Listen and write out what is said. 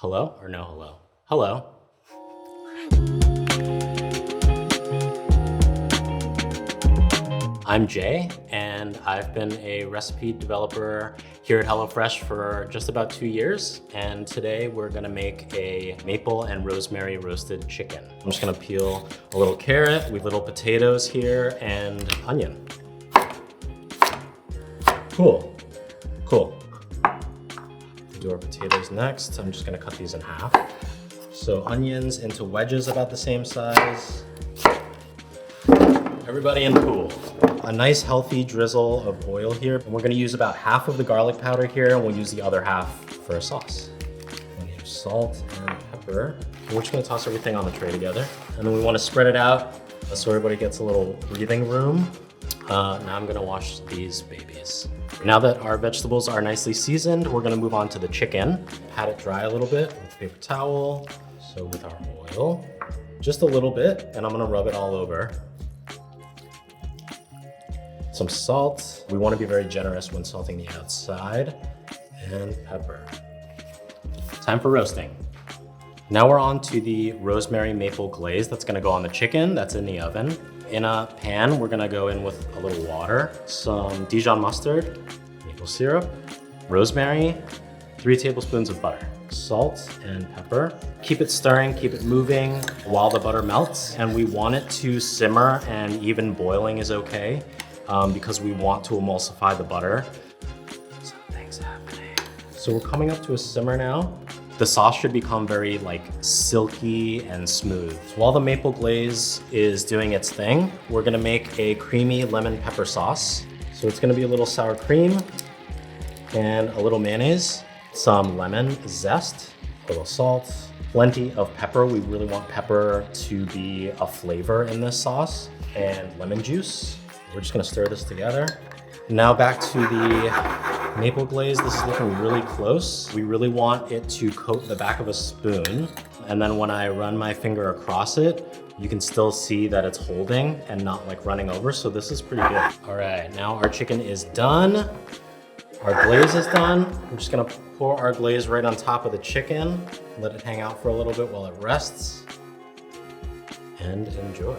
Hello or no hello? Hello. I'm Jay, and I've been a recipe developer here at HelloFresh for just about 2 years. And today we're gonna make a maple and rosemary roasted chicken. I'm just gonna peel a little carrot, we have little potatoes here, and onion. Cool. Do our potatoes next. I'm just gonna cut these in half. So onions into wedges about the same size. Everybody in the pool. A nice healthy drizzle of oil here. And we're gonna use about half of the garlic powder here, and we'll use the other half for a sauce. We have salt and pepper. And we're just gonna toss everything on the tray together. And then we wanna spread it out so everybody gets a little breathing room. Now I'm gonna wash these babies. Now that our vegetables are nicely seasoned, we're gonna move on to the chicken. Pat it dry a little bit with a paper towel. So with our oil, just a little bit, and I'm gonna rub it all over. Some salt. We wanna be very generous when salting the outside, and pepper. Time for roasting. Now we're on to the rosemary maple glaze that's gonna go on the chicken that's in the oven. In a pan, we're gonna go in with a little water, some Dijon mustard, maple syrup, rosemary, 3 tablespoons of butter, salt and pepper. Keep it stirring, keep it moving while the butter melts. And we want it to simmer, and even boiling is okay because we want to emulsify the butter. Something's happening. So we're coming up to a simmer now. The sauce should become very silky and smooth. So while the maple glaze is doing its thing, we're gonna make a creamy lemon pepper sauce. So it's gonna be a little sour cream and a little mayonnaise, some lemon zest, a little salt, plenty of pepper. We really want pepper to be a flavor in this sauce, and lemon juice. We're just gonna stir this together. Now back to the maple glaze. This is looking really close. We really want it to coat the back of a spoon. And then when I run my finger across it, you can still see that it's holding and not running over. So this is pretty good. All right, now our chicken is done. Our glaze is done. I'm just gonna pour our glaze right on top of the chicken, let it hang out for a little bit while it rests, and enjoy.